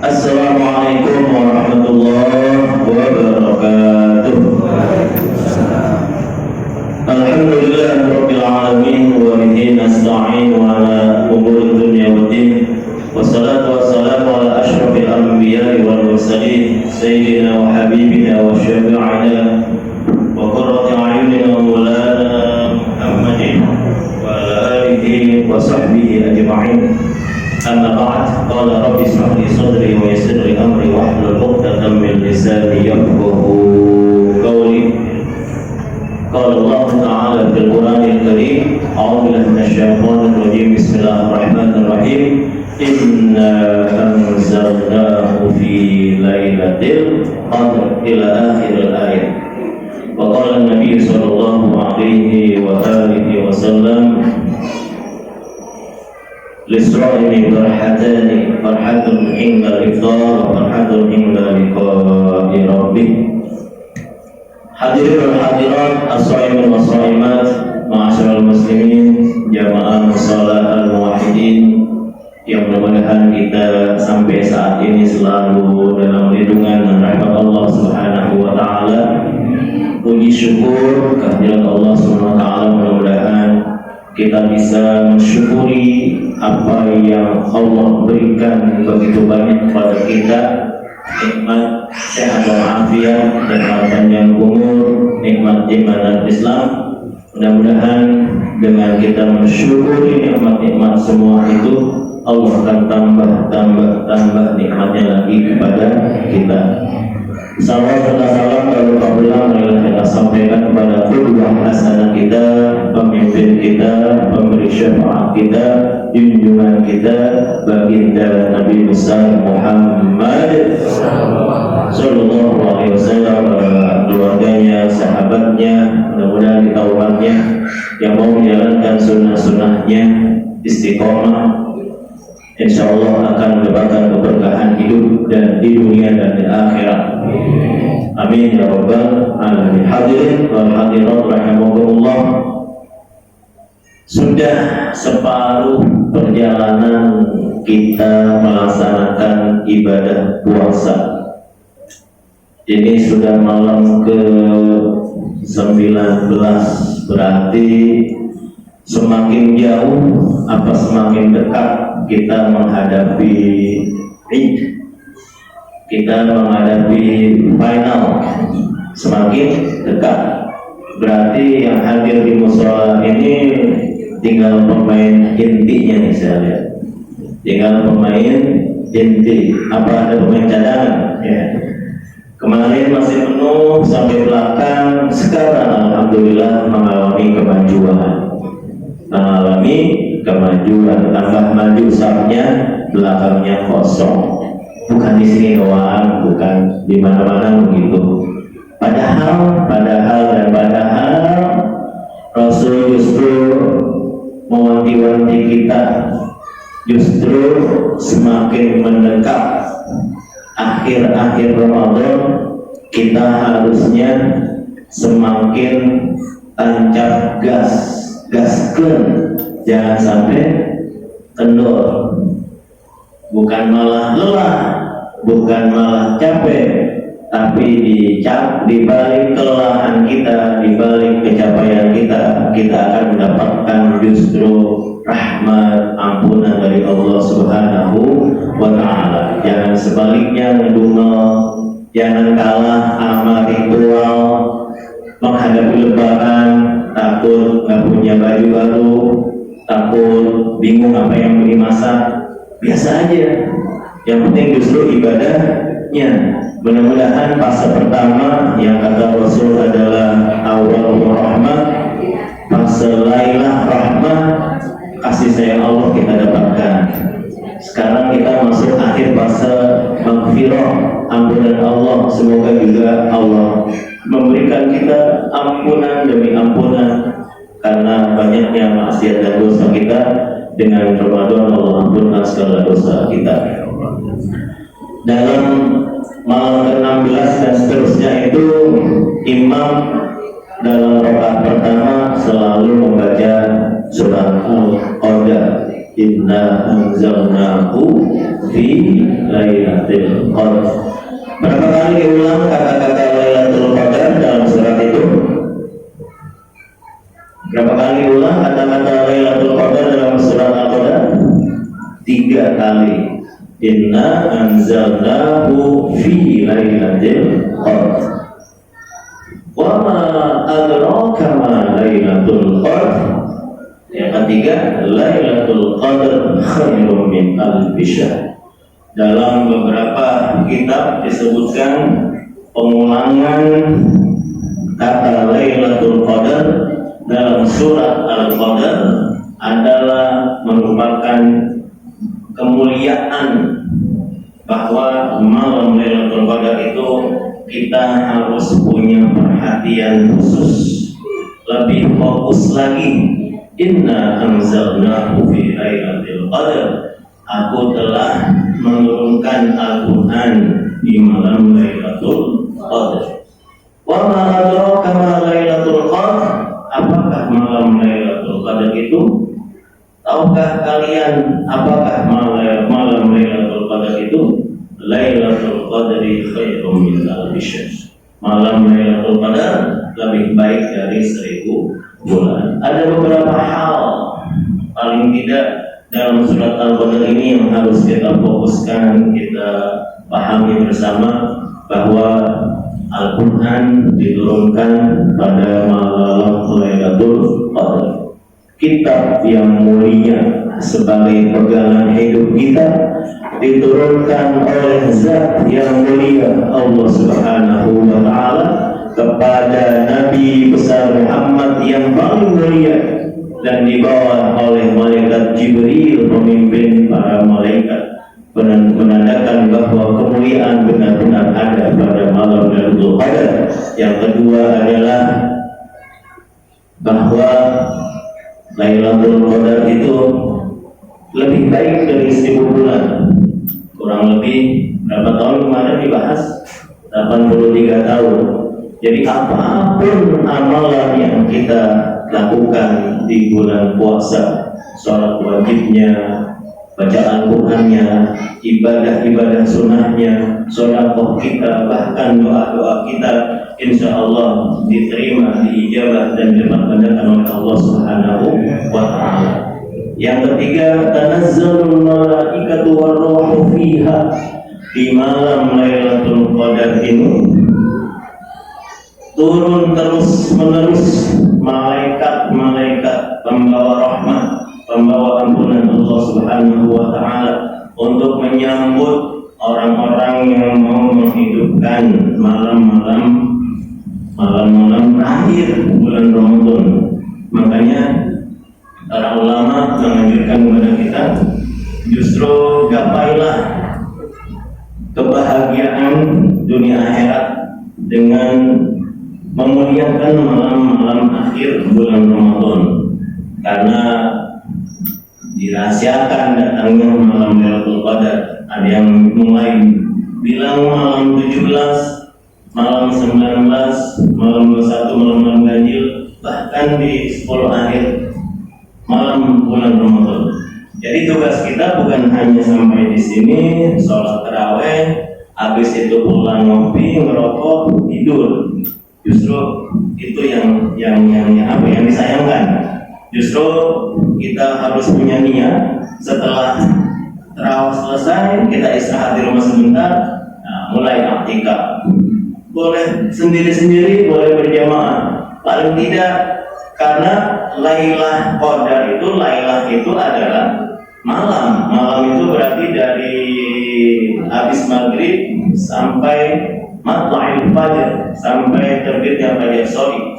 Assalamualaikum warahmatullahi wabarakatuh. Alhamdulillah rabbil alamin wa bihi nasta'in ala umuri dunya waddin. Wassalatu wassalamu ala asyrafil anbiya'i wal mursalin sayyidina wa habibina wa syafi'ina wa qurrati a'yunina maulana Muhammadin wa ala alihi wa sahbihi ajma'in. Amma ba'd, qala rabbi ishrah li sadri wa yassir li amri wahlul 'uqdatam min lisani yafqahu qawli. Qala Allah Ta'ala fil Qur'anil Karim, a'udzu billahi minasy syaithanir rajim. Bismillahirrahmanirrahim. Inna anzalnahu fi lailatul qadr ila akhiril ayat. Wa qala an-nabiy sallallahu alaihi wa alihi wasallam, Lisra'ini farhatani, farhatun inda iftar wa farhatun inda liqa'i rabbih. Hadirin wal hadirat, as-shaimin was shaimat, ma'asyiral muslimin, jamaah musalla al-muwahhidin, yang mudah-mudahan kita sampai saat ini selalu dalam lindungan dan rahmat Allah Subhanahu wa taala. Puji syukur kehadirat Allah Subhanahu wa taala, mudah-mudahan kita bisa mensyukuri apa yang Allah berikan begitu banyak kepada kita, nikmat sehat walafiat, nikmat panjang umur, nikmat iman dan Islam. Mudah-mudahan dengan kita mensyukuri nikmat-nikmat semua itu, Allah akan tambah nikmatnya lagi kepada kita. Salawat serta salam lalu kabulah marilah kita sampaikan kepada qudwah hasanah kita, pemimpin kita, pemberi syafaat kita, junjungan kita, baginda Nabi besar Muhammad sallallahu alaihi wasallam, keluarganya, sahabatnya, mudah-mudahan kita umatnya yang mau menjalankan sunnah-sunnahnya istiqomah, insyaallah akan mendapatkan keberkahan hidup dan di dunia dan di akhirat. Amin ya rabbal alamin. Hadirin wal hadirat rahimakumullah. Sudah separuh perjalanan kita melaksanakan ibadah puasa. Ini sudah malam ke-19, berarti semakin jauh apa semakin dekat kita menghadapi Id, kita menghadapi final, semakin dekat. Berarti yang hadir di mushola ini tinggal pemain intinya nih, saya lihat. Tinggal pemain inti. Apa ada pemain cadangan? Ya. Kemarin masih penuh sampai belakang, sekarang alhamdulillah mengalami kemajuan. Tambah maju safnya, belakangnya kosong. Bukan di sini doang, bukan di mana-mana begitu. Padahal Rasul justru mewanti-wanti kita, justru semakin mendekat akhir-akhir Ramadan, kita harusnya semakin tancap gaskeun, jangan sampai kendor. Bukan malah lelah, bukan malah capek, tapi di balik kelelahan kita, di balik pencapaian kita, kita akan mendapatkan justru rahmat, ampunan dari Allah Subhanahu wa taala. Jangan sebaliknya ngedumel, jangan kalah sama ritual menghadapi lebaran, takut nggak punya baju baru, takut bingung apa yang mau dimasak. Biasa aja, yang penting justru ibadahnya. Mudah-mudahan fase pertama yang kata Rasul adalah awal rahmah, fase lailah rahmah, kasih sayang Allah kita dapatkan. Sekarang kita masuk akhir fase maghfirah, ampunan Allah. Semoga juga Allah memberikan kita ampunan demi ampunan, karena banyaknya maksiat dan dosa kita. Dengan Ramadan Allah ampunkan segala dosa kita. Dalam malam ke-16 dan seterusnya itu, imam dalam rakaat pertama selalu membaca surat Al-Qadr, inna anzalnahu fi Lailatul Qadar. Berapa kali diulang kata-kata Lailatul Qadar dalam surat itu? Berapa kali diulang kata-kata Lailatul Qadar dalam surat Al-Qadar? 3 kali. Inna anzalnahu fi Lailatul Qadar. Wa ma adraka ma Lailatul Qadar. Yang ketiga, Lailatul Qadar khairun min alfi syahr. Dalam beberapa kitab disebutkan pengulangan kata Lailatul Qadar dalam surat Al-Qadar adalah merupakan kemuliaan, bahwa malam Lailatul Qadar itu kita harus punya perhatian khusus, lebih fokus lagi. Inna anzalnahu fi Lailatul Qadar. Aku telah menurunkan Al-Quran di malam Lailatul Qadar. Wa ma adraka ma Lailatul Qadar. Apakah malam Lailatul Qadar itu? Tahukah kalian apakah malam Lailatul Qadar itu? Lailatul Qadri khairum min alfi syahr. Malam Lailatul Qadar lebih baik dari 1000 bulan. Ada beberapa hal paling tidak dalam surat Al-Qadar ini yang harus kita fokuskan, kita pahami bersama, bahwa Al-Quran diturunkan pada malam Lailatul Qadar. Kitab yang mulia sebagai pegangan hidup kita diturunkan oleh Zat yang mulia Allah Subhanahu wa Ta'ala kepada Nabi besar Muhammad yang paling mulia, dan dibawa oleh malaikat Jibril pemimpin para malaikat, menandakan bahwa kemuliaan benar-benar ada pada malam Lailatul Qadar. Yang kedua adalah bahwa Lailatul Qadar itu lebih baik dari 1000 bulan. Kurang lebih berapa tahun kemarin dibahas? 83 tahun. Jadi apapun amalan yang kita lakukan di bulan puasa, sholat wajibnya, bacaan Qur'annya, ibadah-ibadah sunnahnya, sedekah kita, bahkan doa-doa kita, insya Allah diterima, diijabah dan diperkenankan oleh Allah Subhanahu wa Ta'ala. Yang ketiga, tanazzalul malaikatu warruhu fiha. Di malam Lailatul Qadar ini turun terus menerus malaikat-malaikat pembawa rahmat, pembawa ampunan Allah Subhanahu wa Ta'ala, untuk menyambut orang-orang yang mau menghidupkan malam-malam terakhir bulan Ramadan. Makanya para ulama menganjurkan kepada kita, justru gapailah kebahagiaan dunia akhirat dengan memuliakan malam-malam akhir bulan Ramadan, karena dirahasiakan datangnya malam Lailatul Qadar. Ada yang mulai bilang malam 17, malam 19, malam 21, malam ganjil, bahkan di 10 akhir malam bulan Ramadan. Jadi tugas kita bukan hanya sampai di sini, sholat taraweh, habis itu pulang ngopi, ngerokok, tidur. Justru itu yang disayangkan. Justru kita harus punya niat, setelah tarawih selesai kita istirahat di rumah sebentar, mulai i'tikaf. Boleh sendiri-sendiri, boleh berjamaah. Paling tidak, karena Lailatul Qadar itu adalah malam. Malam itu berarti dari habis maghrib sampai matla'il fajr, sampai terbitnya fajar,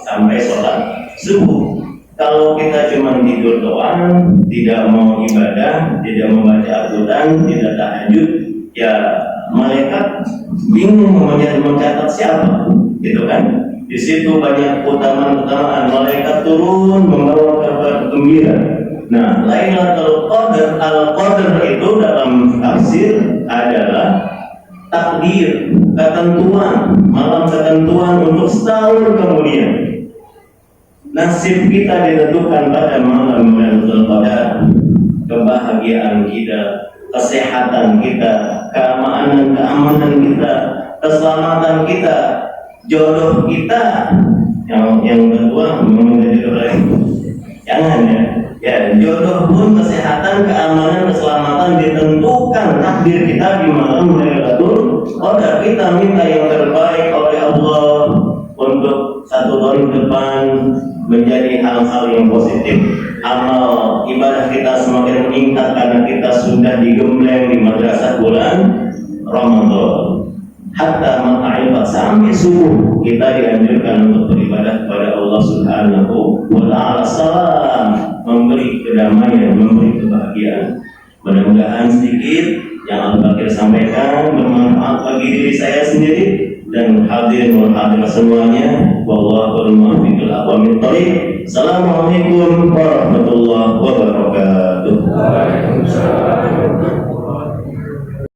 sampai sholat subuh. Kalau kita cuma tidur doang, tidak mau ibadah, tidak membaca Al-Quran, tidak tahajud, ya malaikat bingung mencatat siapa, gitu kan? Di situ banyak keutamaan. Malaikat turun membawa kabar gembira. Nah, Lailatul Qadar, Al-Qadar itu dalam tafsir adalah takdir, ketentuan, malam ketentuan untuk setahun kemudian. Nasib kita ditentukan pada malam Lailatul Qadar. Kebahagiaan kita, kesehatan kita, keamanan kita, keselamatan kita, jodoh kita. Yang kedua meminta jodoh lain, jangan ya. Ya, jodoh pun, kesehatan, keamanan, keselamatan ditentukan takdir kita di malam Lailatul Qadar. Kita minta yang terbaik oleh Allah untuk 1 tahun depan menjadi hal-hal yang positif. Amal ibadah kita semakin meningkat karena kita sudah digembleng di madrasah bulan Ramadan. Hatta mata'ifat, sampai subuh kita dianjurkan untuk beribadah kepada Allah Subhanahu wa ta'ala. Salam, memberi kedamaian, memberi kebahagiaan. Mudah-mudahan sedikit yang Al-Bakir sampaikan bermanfaat bagi diri saya sendiri dan hadirin wal hadirat semuanya. Wallahul muwaffiq ila aqwamit thoriq. Assalamualaikum warahmatullahi wabarakatuh. Waalaikumsalam.